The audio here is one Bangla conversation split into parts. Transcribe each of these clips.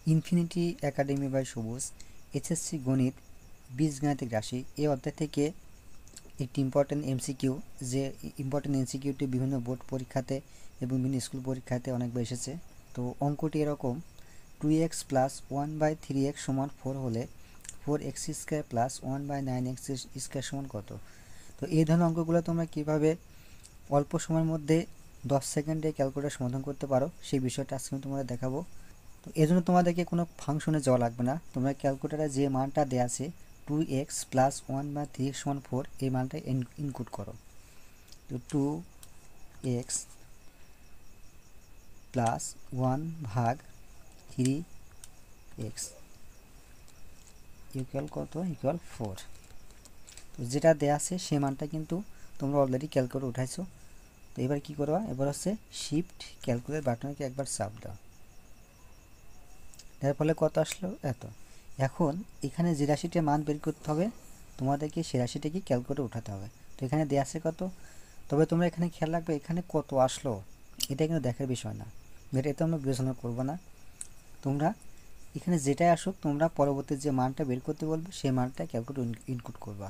ইনফিনিটি একাডেমি বাই সবুজ এইচএসসি গণিত বীজগাণিতিক রাশি এই অধ্যায় থেকে একটি ইম্পর্টেন্ট এমসিকিউ, যে ইম্পর্টেন্ট এমসিকিউটি বিভিন্ন বোর্ড পরীক্ষাতে এবং বিভিন্ন স্কুল পরীক্ষাতে অনেকবার এসেছে। তো অঙ্কটি এরকম, 2x প্লাস 1/3x সমান 4 হলে 4x square plus 1/9x square সমান কত। তো এই ধরনের অঙ্কগুলো তোমরা কীভাবে অল্প সময়ের মধ্যে 10 সেকেন্ডে ক্যালকুলেটর সমাধান করতে পারো সেই বিষয়টা আজকে আমি তোমাদের দেখাবো। তো এই জন্য তোমাদেরকে কোনো ফাংশনে যাওয়া লাগবে না, তোমরা ক্যালকুলেটারে যে মানটা দেওয়া আছে 2x প্লাস 1/3x সমান 4 এই মানটা ইনপুট করো। তো 2x প্লাস 1/3x ইকুয়াল কত, ইকুয়াল 4। তো যেটা দেওয়া আছে সেই মানটা কিন্তু তোমরা অলরেডি ক্যালকুলেটর উঠাইছো। তো এবার কী করবা, এবার হচ্ছে শিফট ক্যালকুলেটর বাটনকে একবার চাপ দাও, এর ফলে কত আসলো এত। এখন এখানে যে রাশিটার মান বের করতে হবে তোমাদেরকে সেই রাশিটাকে ক্যালকুলেটরে উঠাতে হবে। তো এখানে দেওয়া আছে কত, তবে তোমরা এখানে খেয়াল রাখবে এখানে কত আসলো এটা কিন্তু দেখার বিষয় না, এটা আমরা বিবেচনা করবো না। তোমরা এখানে যেটাই আসুক তোমরা পরবর্তী যে মানটা বের করতে বলবে সেই মানটা ক্যালকুলেটর ইনপুট করবা।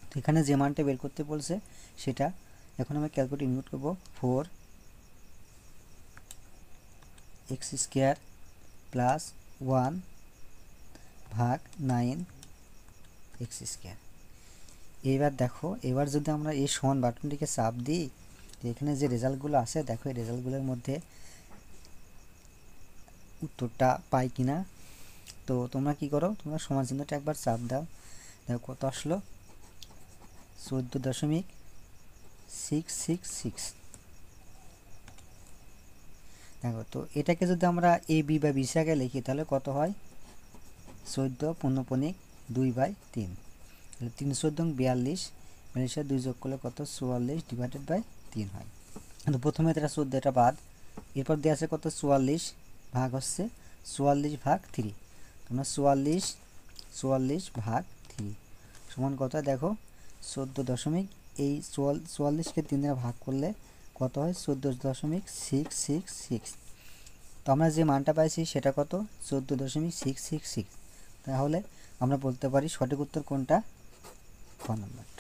তো এখানে যে মানটা বের করতে বলছে সেটা এখন আমরা ক্যালকুলেটর ইনপুট করবো 4x square plus 1/9x square. এবার দেখো, এবার যদি আমরা এই সমান বাটনটিকে চাপ দিই তো এখানে যে রেজাল্টগুলো আছে দেখো এই রেজাল্টগুলোর মধ্যে উত্তরটা পাই কিনা। তো তোমরা কি করো, তোমরা সমান চিহ্নটা একবার চাপ দাও, দেখো কত আসলো 14.666। দেখো, তো এটাকে যদি আমরা এ বি বা বি জায়গায় লিখি তাহলে কত হয় 14.2/3, 314 42 2 যোগ করলে কত 44/3 হয়। কিন্তু প্রথমে এটা 14, এটা বাদ, এরপর দেওয়া আছে কত 44 ভাগ হচ্ছে 44/3, তোমরা 44/3 সমান কত দেখো 14 এই 44কে 3 দ্বারা ভাগ করলে কত হয় 14.666। তো আমরা যে মানটা পাইছি সেটা কত 14.666। তাহলে আমরা বলতে পারি সঠিক উত্তর কোনটা, খ নম্বর।